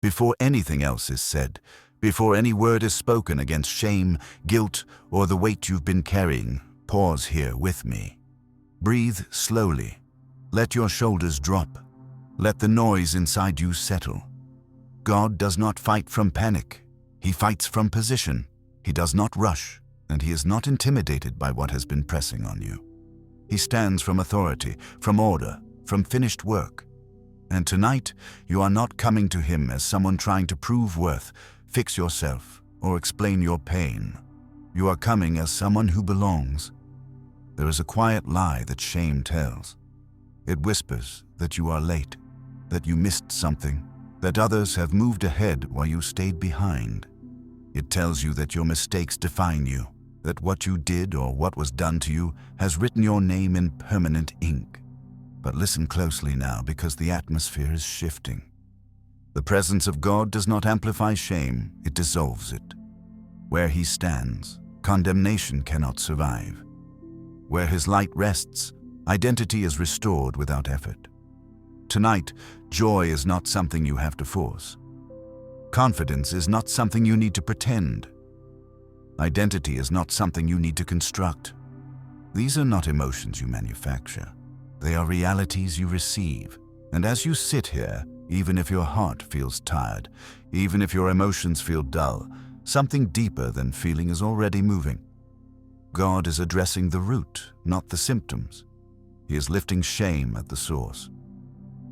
Before anything else is said, before any word is spoken against shame, guilt, or the weight you've been carrying, pause here with me. Breathe slowly. Let your shoulders drop. Let the noise inside you settle. God does not fight from panic. He fights from position. He does not rush, and he is not intimidated by what has been pressing on you. He stands from authority, from order, from finished work. And tonight, you are not coming to him as someone trying to prove worth, fix yourself, or explain your pain. You are coming as someone who belongs. There is a quiet lie that shame tells. It whispers that you are late, that you missed something, that others have moved ahead while you stayed behind. It tells you that your mistakes define you, that what you did or what was done to you has written your name in permanent ink. But listen closely now, because the atmosphere is shifting. The presence of God does not amplify shame, it dissolves it. Where he stands, condemnation cannot survive. Where his light rests, identity is restored without effort. Tonight, joy is not something you have to force. Confidence is not something you need to pretend. Identity is not something you need to construct. These are not emotions you manufacture. They are realities you receive. And as you sit here, even if your heart feels tired, even if your emotions feel dull, something deeper than feeling is already moving. God is addressing the root, not the symptoms. He is lifting shame at the source.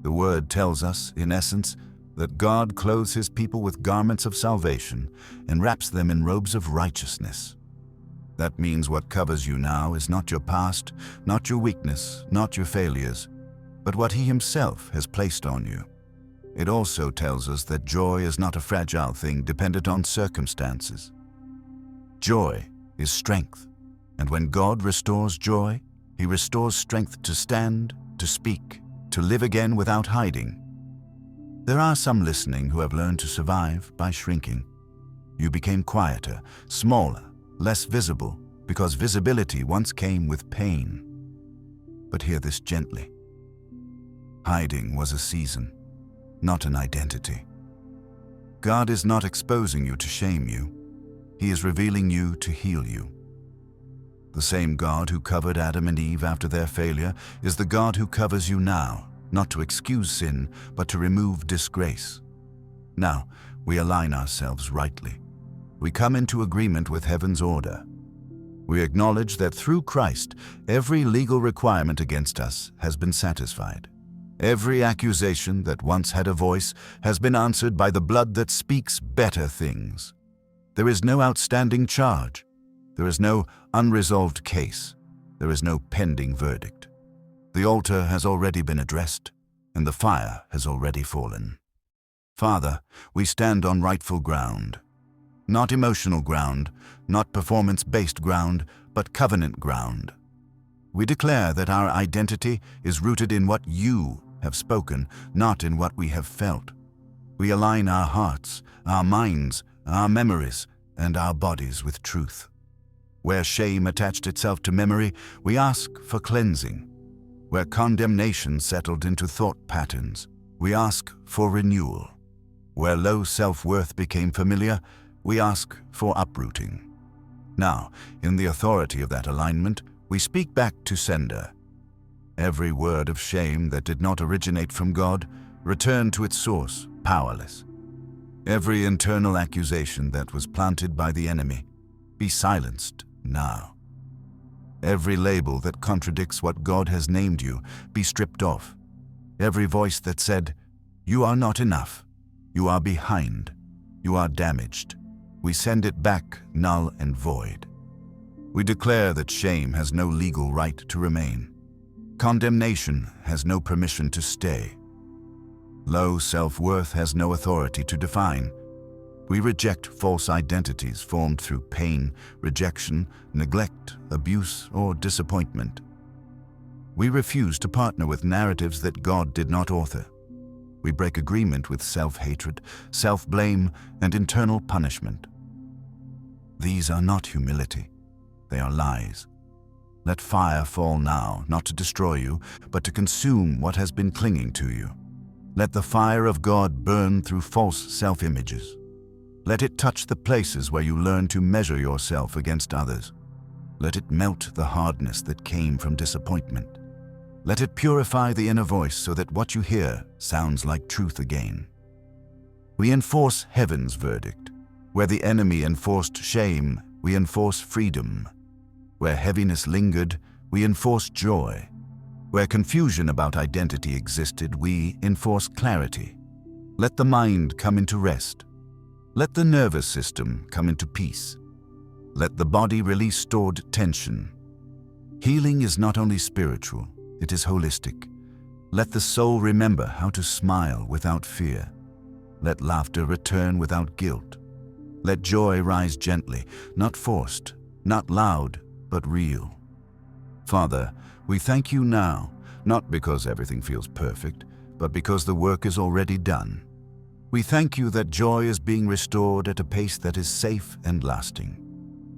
The word tells us, in essence, that God clothes his people with garments of salvation and wraps them in robes of righteousness. That means what covers you now is not your past, not your weakness, not your failures, but what he himself has placed on you. It also tells us that joy is not a fragile thing dependent on circumstances. Joy is strength, and when God restores joy, he restores strength to stand, to speak, to live again without hiding. There are some listening who have learned to survive by shrinking. You became quieter, smaller, less visible, because visibility once came with pain. But hear this gently. Hiding was a season, not an identity. God is not exposing you to shame you. He is revealing you to heal you. The same God who covered Adam and Eve after their failure is the God who covers you now, not to excuse sin, but to remove disgrace. Now, we align ourselves rightly. We come into agreement with heaven's order. We acknowledge that through Christ, every legal requirement against us has been satisfied. Every accusation that once had a voice has been answered by the blood that speaks better things. There is no outstanding charge. There is no unresolved case. There is no pending verdict. The altar has already been addressed, and the fire has already fallen. Father, we stand on rightful ground. Not emotional ground, not performance-based ground, but covenant ground. We declare that our identity is rooted in what you have spoken, not in what we have felt. We align our hearts, our minds, our memories, and our bodies with truth. Where shame attached itself to memory, we ask for cleansing. Where condemnation settled into thought patterns, we ask for renewal. Where low self-worth became familiar, we ask for uprooting. Now, in the authority of that alignment, we speak back to sender. Every word of shame that did not originate from God returned to its source, powerless. Every internal accusation that was planted by the enemy, be silenced now. Every label that contradicts what God has named you, be stripped off. Every voice that said, "You are not enough, you are behind, you are damaged," we send it back null and void. We declare that shame has no legal right to remain. Condemnation has no permission to stay. Low self-worth has no authority to define. We reject false identities formed through pain, rejection, neglect, abuse, or disappointment. We refuse to partner with narratives that God did not author. We break agreement with self-hatred, self-blame, and internal punishment. These are not humility. They are lies. Let fire fall now, not to destroy you, but to consume what has been clinging to you. Let the fire of God burn through false self-images. Let it touch the places where you learn to measure yourself against others. Let it melt the hardness that came from disappointment. Let it purify the inner voice so that what you hear sounds like truth again. We enforce heaven's verdict. Where the enemy enforced shame, we enforce freedom. Where heaviness lingered, we enforce joy. Where confusion about identity existed, we enforce clarity. Let the mind come into rest. Let the nervous system come into peace. Let the body release stored tension. Healing is not only spiritual, it is holistic. Let the soul remember how to smile without fear. Let laughter return without guilt. Let joy rise gently, not forced, not loud, but real. Father, we thank you now, not because everything feels perfect, but because the work is already done. We thank you that joy is being restored at a pace that is safe and lasting.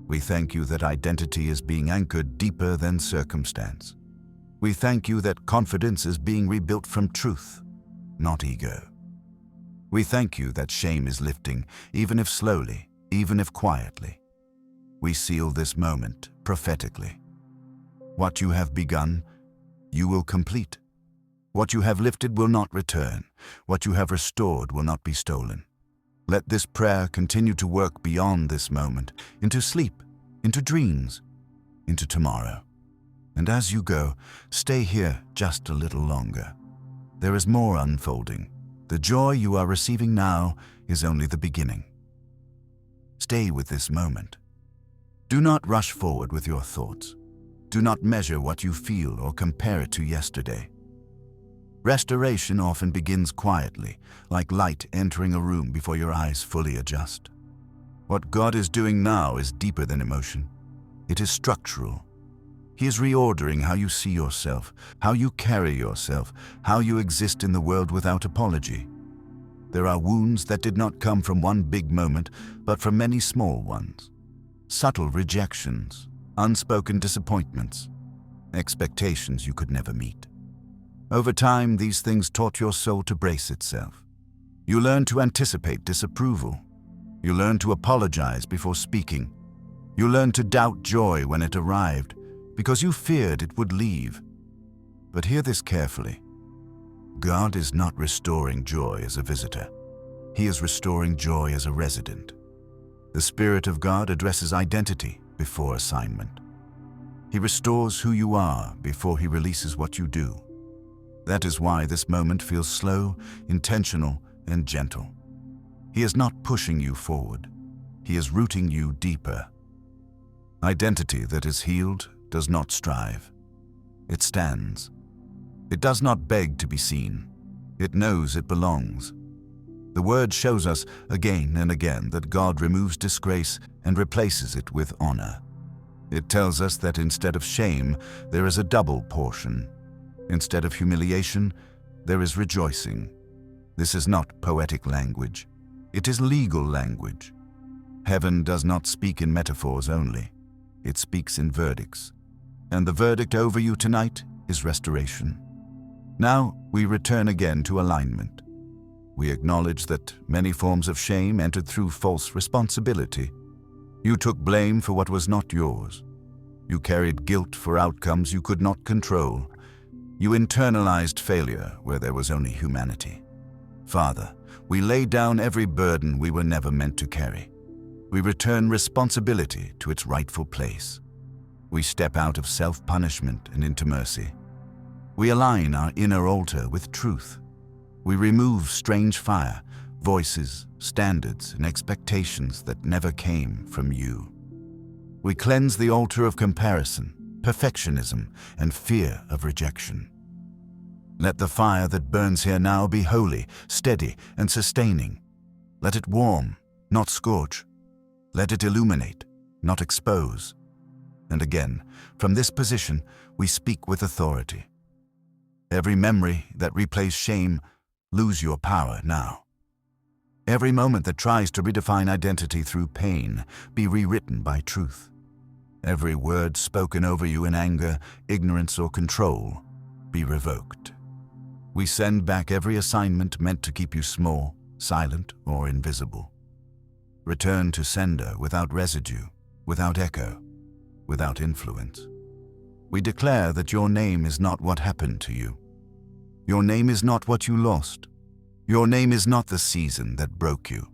We thank you that identity is being anchored deeper than circumstance. We thank you that confidence is being rebuilt from truth, not ego. We thank you that shame is lifting, even if slowly, even if quietly. We seal this moment prophetically. What you have begun, you will complete. What you have lifted will not return. What you have restored will not be stolen. Let this prayer continue to work beyond this moment, into sleep, into dreams, into tomorrow. And as you go, stay here just a little longer. There is more unfolding. The joy you are receiving now is only the beginning. Stay with this moment. Do not rush forward with your thoughts. Do not measure what you feel or compare it to yesterday. Restoration often begins quietly, like light entering a room before your eyes fully adjust. What God is doing now is deeper than emotion. It is structural. He is reordering how you see yourself, how you carry yourself, how you exist in the world without apology. There are wounds that did not come from one big moment, but from many small ones. Subtle rejections, unspoken disappointments, expectations you could never meet. Over time, these things taught your soul to brace itself. You learned to anticipate disapproval. You learned to apologize before speaking. You learned to doubt joy when it arrived, because you feared it would leave. But hear this carefully. God is not restoring joy as a visitor. He is restoring joy as a resident. The Spirit of God addresses identity before assignment. He restores who you are before He releases what you do. That is why this moment feels slow, intentional, and gentle. He is not pushing you forward. He is rooting you deeper. Identity that is healed does not strive. It stands. It does not beg to be seen. It knows it belongs. The Word shows us again and again that God removes disgrace and replaces it with honor. It tells us that instead of shame, there is a double portion. Instead of humiliation, there is rejoicing. This is not poetic language. It is legal language. Heaven does not speak in metaphors only. It speaks in verdicts. And the verdict over you tonight is restoration. Now we return again to alignment. We acknowledge that many forms of shame entered through false responsibility. You took blame for what was not yours. You carried guilt for outcomes you could not control. You internalized failure where there was only humanity. Father, we lay down every burden we were never meant to carry. We return responsibility to its rightful place. We step out of self-punishment and into mercy. We align our inner altar with truth. We remove strange fire, voices, standards, and expectations that never came from you. We cleanse the altar of comparison, perfectionism, and fear of rejection. Let the fire that burns here now be holy, steady, and sustaining. Let it warm, not scorch. Let it illuminate, not expose. And again, from this position, we speak with authority. Every memory that replays shame, lose your power now. Every moment that tries to redefine identity through pain, be rewritten by truth. Every word spoken over you in anger, ignorance, or control, be revoked. We send back every assignment meant to keep you small, silent, or invisible. Return to sender without residue, without echo, without influence. We declare that your name is not what happened to you. Your name is not what you lost. Your name is not the season that broke you.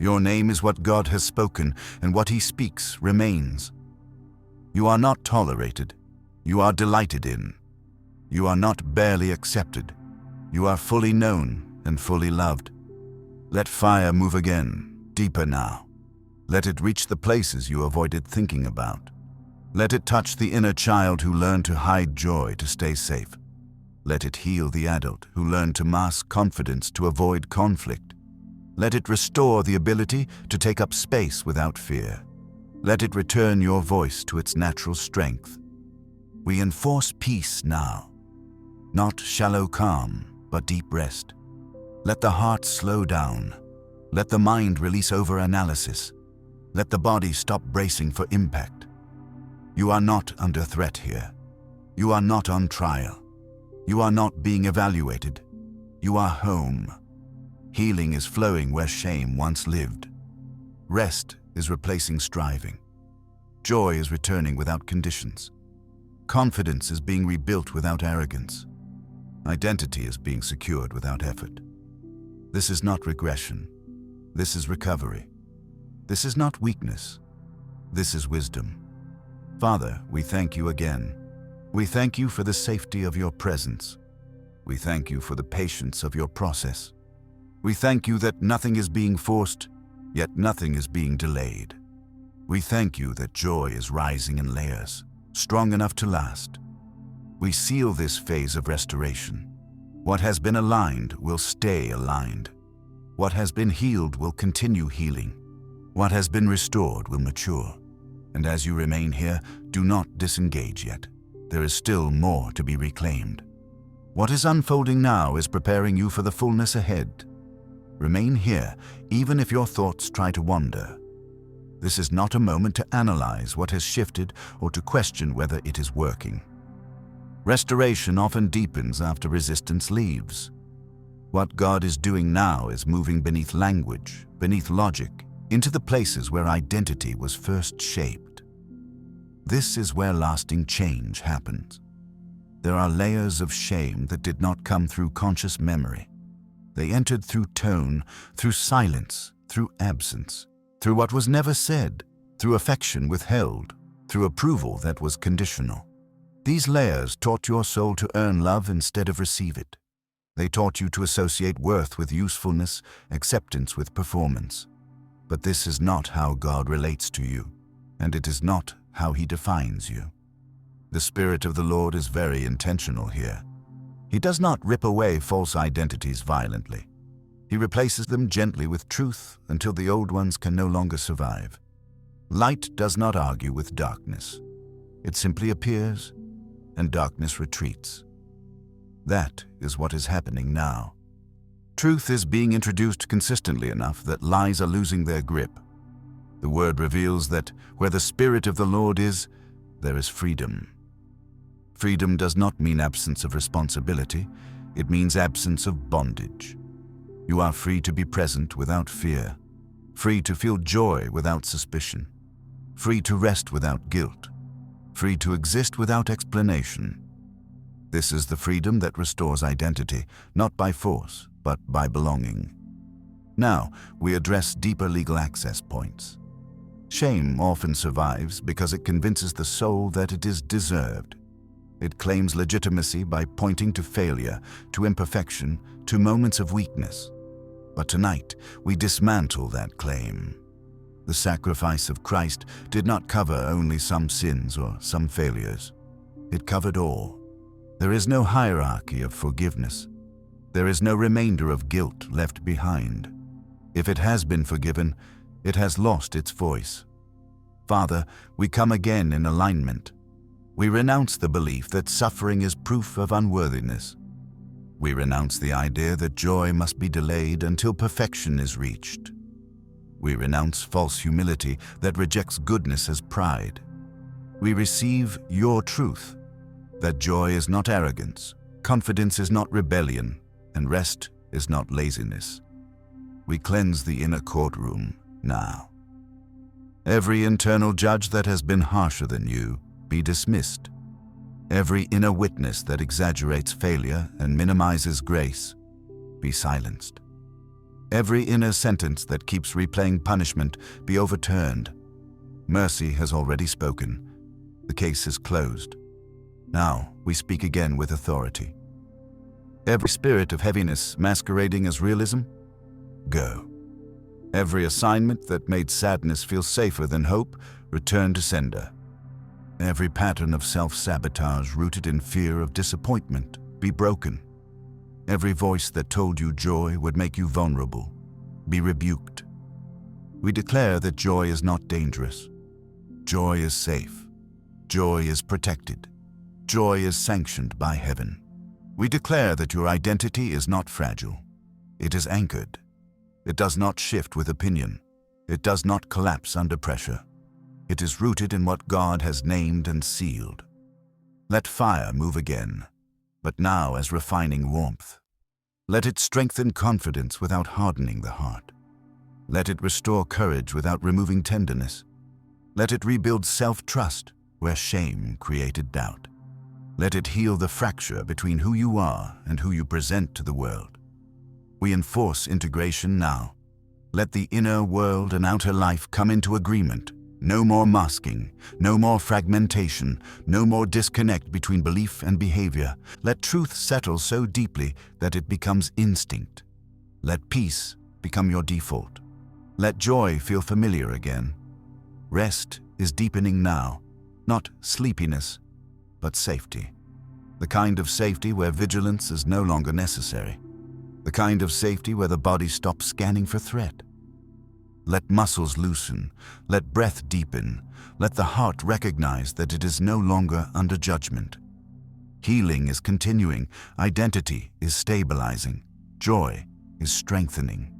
Your name is what God has spoken, and what He speaks remains. You are not tolerated. You are delighted in. You are not barely accepted. You are fully known and fully loved. Let fire move again, deeper now. Let it reach the places you avoided thinking about. Let it touch the inner child who learned to hide joy to stay safe. Let it heal the adult who learned to mask confidence to avoid conflict. Let it restore the ability to take up space without fear. Let it return your voice to its natural strength. We enforce peace now. Not shallow calm, but deep rest. Let the heart slow down. Let the mind release over-analysis. Let the body stop bracing for impact. You are not under threat here. You are not on trial. You are not being evaluated. You are home. Healing is flowing where shame once lived. Rest is replacing striving. Joy is returning without conditions. Confidence is being rebuilt without arrogance. Identity is being secured without effort. This is not regression. This is recovery. This is not weakness. This is wisdom. Father, we thank you again. We thank you for the safety of your presence. We thank you for the patience of your process. We thank you that nothing is being forced, yet nothing is being delayed. We thank you that joy is rising in layers, strong enough to last. We seal this phase of restoration. What has been aligned will stay aligned. What has been healed will continue healing. What has been restored will mature. And as you remain here, do not disengage yet. There is still more to be reclaimed. What is unfolding now is preparing you for the fullness ahead. Remain here, even if your thoughts try to wander. This is not a moment to analyze what has shifted or to question whether it is working. Restoration often deepens after resistance leaves. What God is doing now is moving beneath language, beneath logic, into the places where identity was first shaped. This is where lasting change happens. There are layers of shame that did not come through conscious memory. They entered through tone, through silence, through absence, through what was never said, through affection withheld, through approval that was conditional. These layers taught your soul to earn love instead of receive it. They taught you to associate worth with usefulness, acceptance with performance. But this is not how God relates to you, and it is not how He defines you. The Spirit of the Lord is very intentional here. He does not rip away false identities violently. He replaces them gently with truth until the old ones can no longer survive. Light does not argue with darkness. It simply appears, and darkness retreats. That is what is happening now. Truth is being introduced consistently enough that lies are losing their grip. The word reveals that where the Spirit of the Lord is, there is freedom. Freedom does not mean absence of responsibility. It means absence of bondage. You are free to be present without fear, free to feel joy without suspicion, free to rest without guilt, free to exist without explanation. This is the freedom that restores identity, not by force, but by belonging. Now, we address deeper legal access points. Shame often survives because it convinces the soul that it is deserved. It claims legitimacy by pointing to failure, to imperfection, to moments of weakness. But tonight, we dismantle that claim. The sacrifice of Christ did not cover only some sins or some failures. It covered all. There is no hierarchy of forgiveness. There is no remainder of guilt left behind. If it has been forgiven, it has lost its voice. Father, we come again in alignment. We renounce the belief that suffering is proof of unworthiness. We renounce the idea that joy must be delayed until perfection is reached. We renounce false humility that rejects goodness as pride. We receive your truth, that joy is not arrogance, Confidence is not rebellion, and rest is not laziness. We cleanse the inner courtroom now. Every internal judge that has been harsher than you, be dismissed. Every inner witness that exaggerates failure and minimizes grace, be silenced. Every inner sentence that keeps replaying punishment, be overturned. Mercy has already spoken. The case is closed. Now we speak again with authority. Every spirit of heaviness masquerading as realism, go. Every assignment that made sadness feel safer than hope, return to sender. Every pattern of self-sabotage rooted in fear of disappointment, be broken. Every voice that told you joy would make you vulnerable, be rebuked. We declare that joy is not dangerous. Joy is safe. Joy is protected. Joy is sanctioned by heaven. We declare that your identity is not fragile. It is anchored. It does not shift with opinion. It does not collapse under pressure. It is rooted in what God has named and sealed. Let fire move again, but now as refining warmth. Let it strengthen confidence without hardening the heart. Let it restore courage without removing tenderness. Let it rebuild self-trust where shame created doubt. Let it heal the fracture between who you are and who you present to the world. We enforce integration now. Let the inner world and outer life come into agreement. No more masking, no more fragmentation, no more disconnect between belief and behavior. Let truth settle so deeply that it becomes instinct. Let peace become your default. Let joy feel familiar again. Rest is deepening now, not sleepiness, but safety. The kind of safety where vigilance is no longer necessary. The kind of safety where the body stops scanning for threat. Let muscles loosen, let breath deepen, let the heart recognize that it is no longer under judgment. Healing is continuing, identity is stabilizing, joy is strengthening.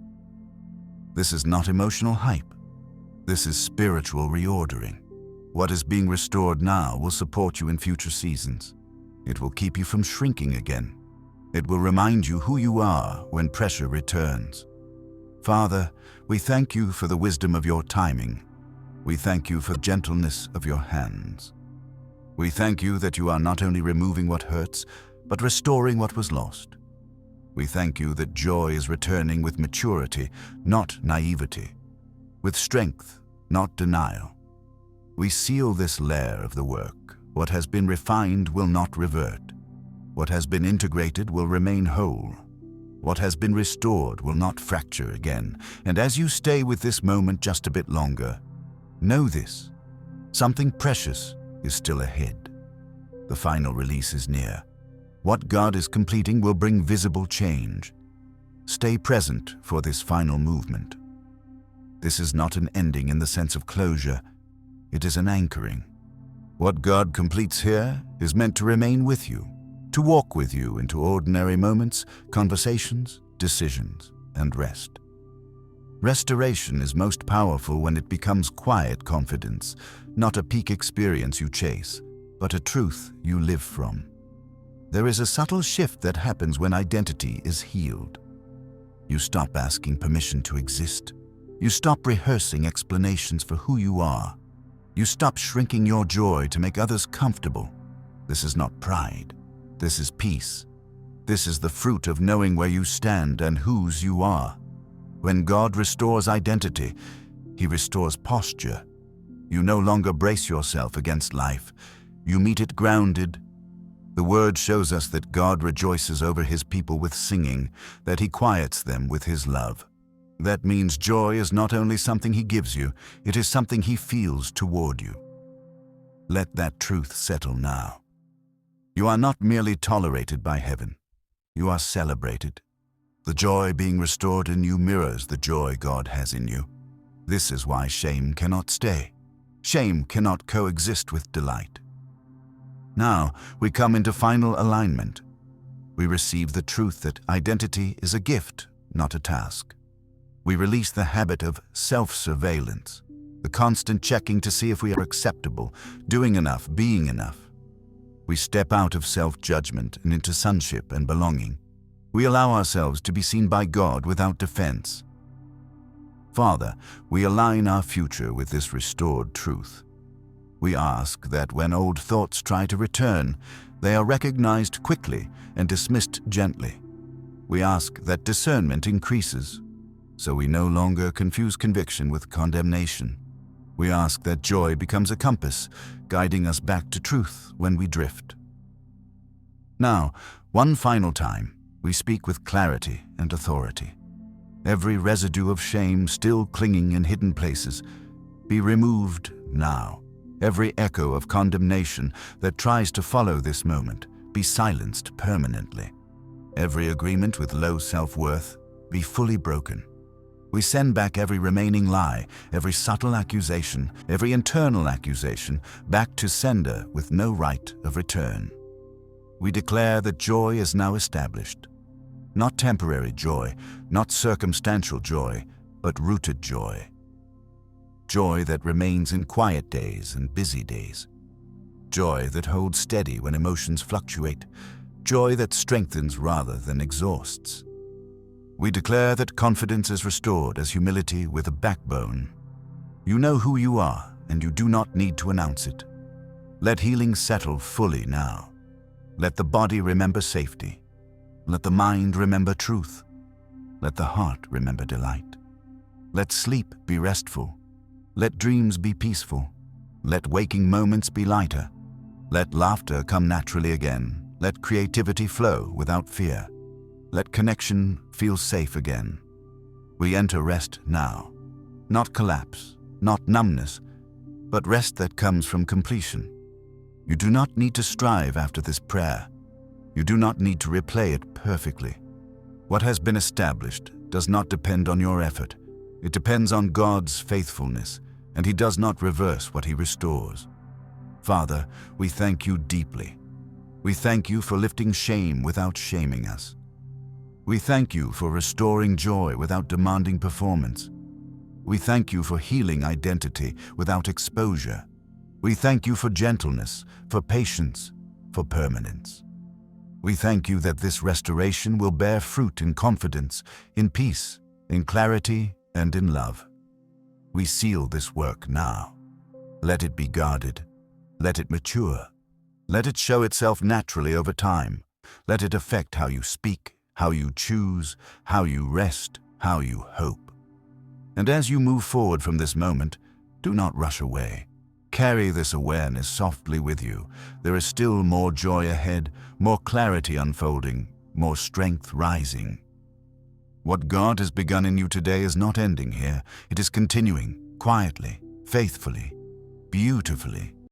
This is not emotional hype. This is spiritual reordering. What is being restored now will support you in future seasons. It will keep you from shrinking again. It will remind you who you are when pressure returns. Father, we thank you for the wisdom of your timing. We thank you for the gentleness of your hands. We thank you that you are not only removing what hurts, but restoring what was lost. We thank you that joy is returning with maturity, not naivety, with strength, not denial. We seal this layer of the work. What has been refined will not revert. What has been integrated will remain whole. What has been restored will not fracture again. And as you stay with this moment just a bit longer, know this: something precious is still ahead. The final release is near. What God is completing will bring visible change. Stay present for this final movement. This is not an ending in the sense of closure. It is an anchoring. What God completes here is meant to remain with you, to walk with you into ordinary moments, conversations, decisions, and rest. Restoration is most powerful when it becomes quiet confidence, not a peak experience you chase, but a truth you live from. There is a subtle shift that happens when identity is healed. You stop asking permission to exist. You stop rehearsing explanations for who you are. You stop shrinking your joy to make others comfortable. This is not pride. This is peace. This is the fruit of knowing where you stand and whose you are. When God restores identity, He restores posture. You no longer brace yourself against life. You meet it grounded. The Word shows us that God rejoices over His people with singing, that He quiets them with His love. That means joy is not only something He gives you, it is something He feels toward you. Let that truth settle now. You are not merely tolerated by heaven. You are celebrated. The joy being restored in you mirrors the joy God has in you. This is why shame cannot stay. Shame cannot coexist with delight. Now we come into final alignment. We receive the truth that identity is a gift, not a task. We release the habit of self-surveillance, the constant checking to see if we are acceptable, doing enough, being enough. We step out of self-judgment and into sonship and belonging. We allow ourselves to be seen by God without defense. Father, we align our future with this restored truth. We ask that when old thoughts try to return, they are recognized quickly and dismissed gently. We ask that discernment increases, so we no longer confuse conviction with condemnation. We ask that joy becomes a compass, guiding us back to truth when we drift. Now, one final time, we speak with clarity and authority. Every residue of shame still clinging in hidden places, be removed now. Every echo of condemnation that tries to follow this moment, be silenced permanently. Every agreement with low self-worth, be fully broken. We send back every remaining lie, every subtle accusation, every internal accusation, back to sender with no right of return. We declare that joy is now established. Not temporary joy, not circumstantial joy, but rooted joy. Joy that remains in quiet days and busy days. Joy that holds steady when emotions fluctuate. Joy that strengthens rather than exhausts. We declare that confidence is restored as humility with a backbone. You know who you are, and you do not need to announce it. Let healing settle fully now. Let the body remember safety. Let the mind remember truth. Let the heart remember delight. Let sleep be restful. Let dreams be peaceful. Let waking moments be lighter. Let laughter come naturally again. Let creativity flow without fear. Let connection feel safe again. We enter rest now. Not collapse, not numbness, but rest that comes from completion. You do not need to strive after this prayer. You do not need to replay it perfectly. What has been established does not depend on your effort. It depends on God's faithfulness, and He does not reverse what He restores. Father, we thank You deeply. We thank You for lifting shame without shaming us. We thank You for restoring joy without demanding performance. We thank You for healing identity without exposure. We thank You for gentleness, for patience, for permanence. We thank You that this restoration will bear fruit in confidence, in peace, in clarity, and in love. We seal this work now. Let it be guarded. Let it mature. Let it show itself naturally over time. Let it affect how you speak, how you choose, how you rest, how you hope. And as you move forward from this moment, do not rush away. Carry this awareness softly with you. There is still more joy ahead, more clarity unfolding, more strength rising. What God has begun in you today is not ending here. It is continuing, quietly, faithfully, beautifully.